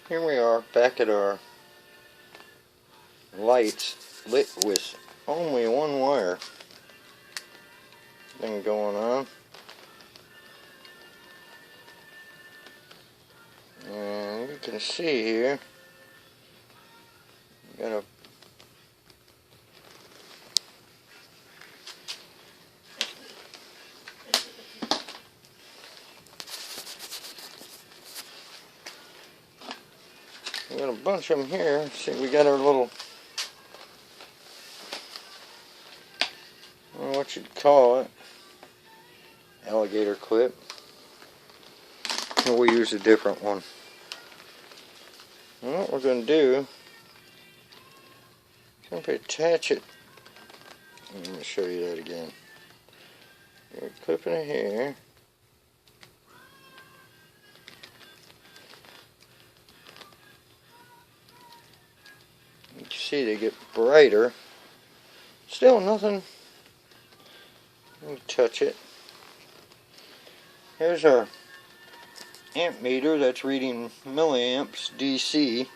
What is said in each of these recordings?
Here we are back at our lights, lit with only one wire thing going on. And you can see here, got a bunch of them here. See, we got our little, I don't know what you'd call it, alligator clip. We'll use a different one. And what we're going to do, simply attach it. Let me show you that again. We're clipping it here. You can see they get brighter. Still nothing. Let me touch it. Here's our amp meter that's reading milliamps DC.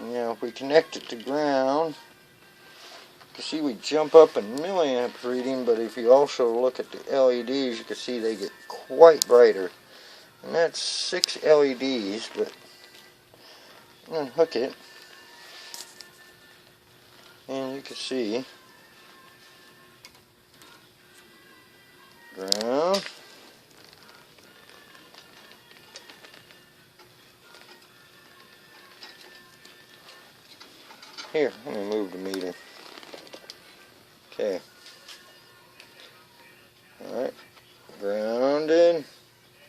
Now if we connect it to ground, you can see we jump up in milliamp reading, but if you also look at the LEDs, you can see they get quite brighter. And that's 6 LEDs, but unhook it, and you can see ground, here, let me move the meter. Okay, alright, grounded,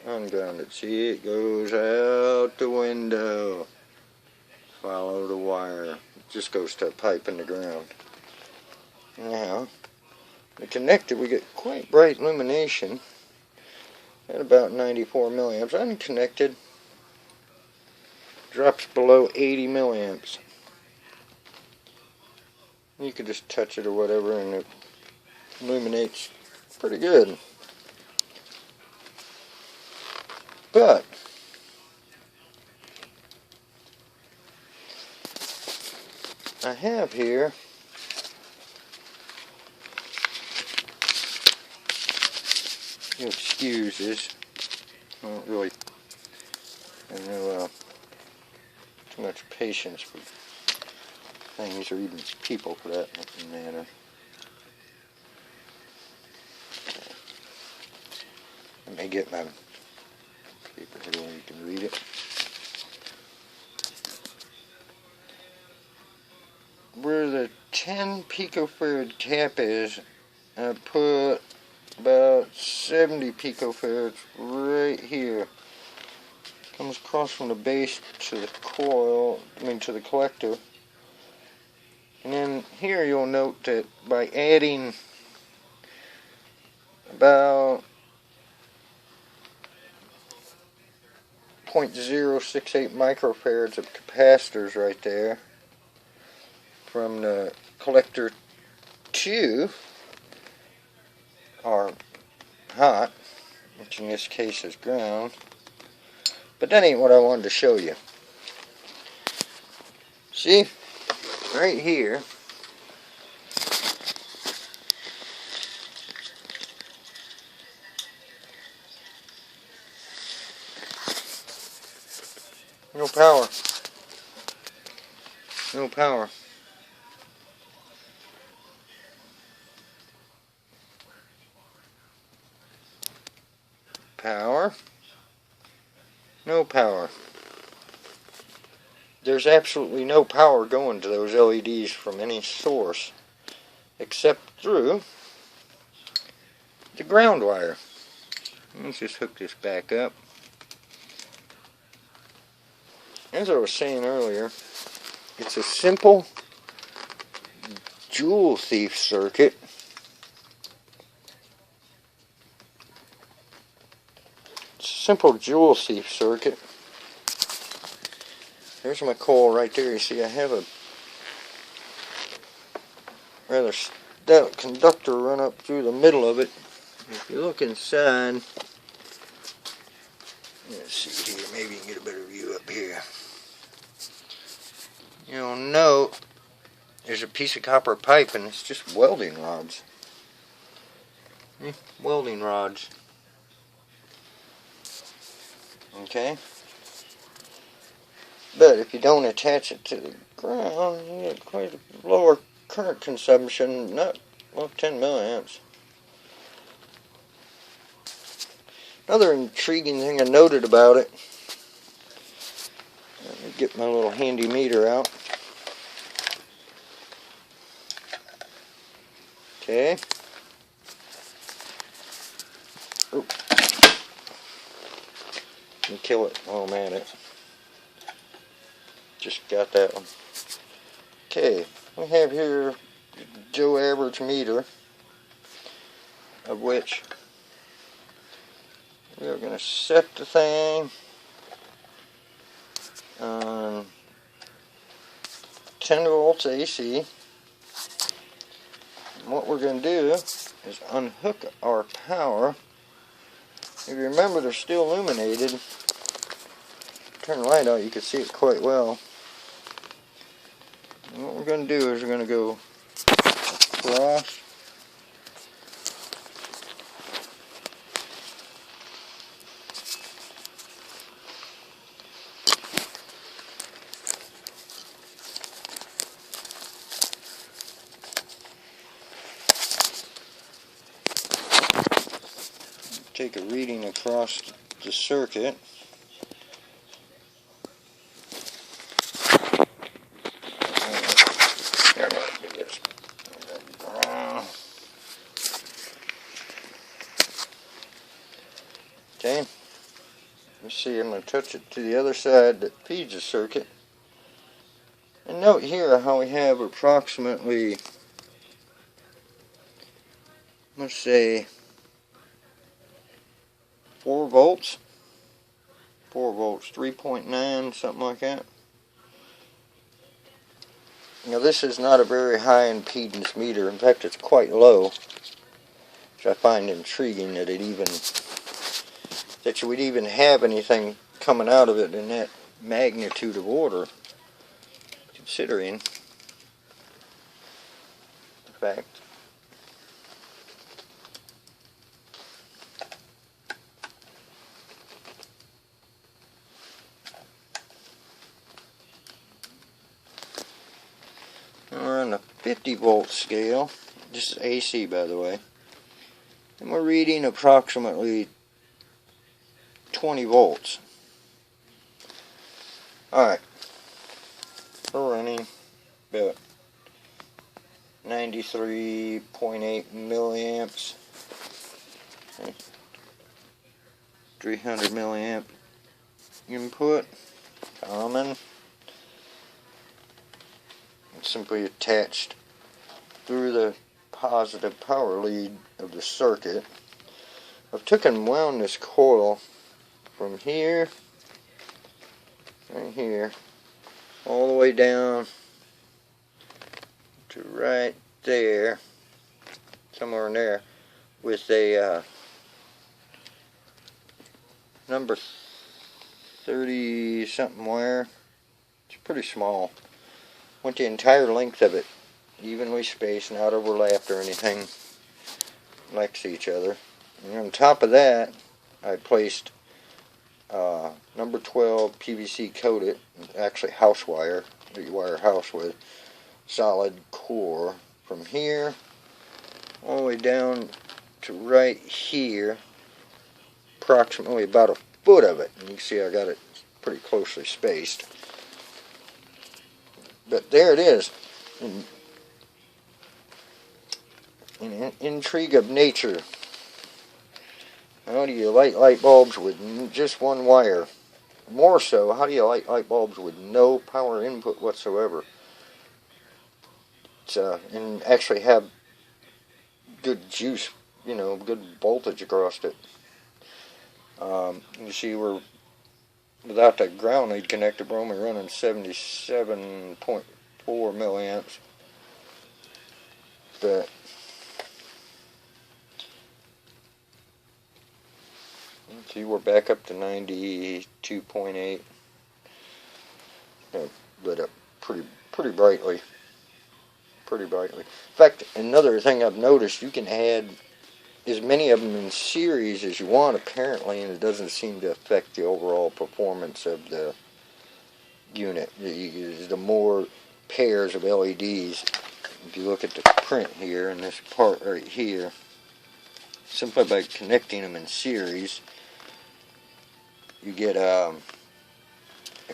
ungrounded. See, it goes out the window. Follow the wire. It just goes to a pipe in the ground. Now, the connected, we get quite bright illumination at about 94 milliamps. Unconnected drops below 80 milliamps. You can just touch it or whatever and it illuminates pretty good. But I have here you'll excuse this. I don't really have too much patience for things, or even people for that matter. Let me get my paper here where you can read it. Where the 10 picofarad cap is, I put about 70 picofarads right here. Comes across from the base to the coil, to the collector. And then here you'll note that by adding about 0.068 microfarads of capacitors right there from the collector to our hot, which in this case is ground. But that ain't what I wanted to show you. See, right here, no power. No power. Power. No power. There's absolutely no power going to those LEDs from any source except through the ground wire. Let's just hook this back up. As I was saying earlier, it's a simple Joule thief circuit. Simple Joule thief circuit. There's my coil right there. You see, I have a rather stout conductor run up through the middle of it. If you look inside, Let's see here, maybe you can get a better view up here. You'll note there's a piece of copper pipe and it's just welding rods. Welding rods. Okay? But if you don't attach it to the ground, you get quite a lower current consumption, not, well, 10 milliamps. Another intriguing thing I noted about it, let me get my little handy meter out. Okay. Oop. Let me kill it while I'm at it. Just got that one. Okay, we have here Joe average meter, of which we are going to set the thing on 10 volts AC. And what we're going to do is unhook our power. If you remember, they're still illuminated. Turn the light out, you can see it quite well. And what we're going to do is we're going to go across. Take a reading across the circuit. Okay, let's see, I'm going to touch it to the other side that feeds the circuit. And note here how we have approximately, let's say, 4 volts, 3.9, something like that. Now this is not a very high impedance meter. In fact, it's quite low, which I find intriguing that you would even have anything coming out of it in that magnitude of order, considering the fact we're on the 50 volt scale. This is AC, by the way, and we're reading approximately 20 volts. Alright, we're running about 93.8 milliamps, 300 milliamp input, common. It's simply attached through the positive power lead of the circuit. I've taken and wound this coil from here, right here, all the way down to right there, somewhere in there, with a number 30 something wire. It's pretty small. Went the entire length of it, evenly spaced, not overlapped or anything next to each other. And on top of that, I placed number 12 PVC coated, actually house wire, that you wire a house with, solid core from here all the way down to right here, approximately about a foot of it. And you can see I got it pretty closely spaced. But there it is. An intrigue of nature. How do you light light bulbs with just one wire? More so, how do you light light bulbs with no power input whatsoever? And actually have good juice, good voltage across it. You see, we're without that ground lead connected, we're only running 77.4 milliamps. But See, we're back up to 92.8. Lit up pretty brightly. In fact, another thing I've noticed, you can add as many of them in series as you want, apparently, and it doesn't seem to affect the overall performance of the unit. The more pairs of LEDs, if you look at the print here, in this part right here, simply by connecting them in series, you get a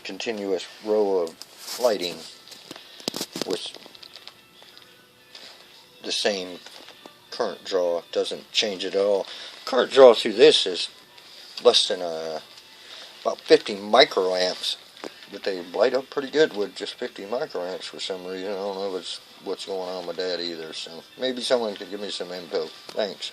continuous row of lighting with the same current draw. It doesn't change at all. Current draw through this is less than about 50 microamps, but they light up pretty good with just 50 microamps for some reason. I don't know what's going on with that either, so maybe someone could give me some info. Thanks.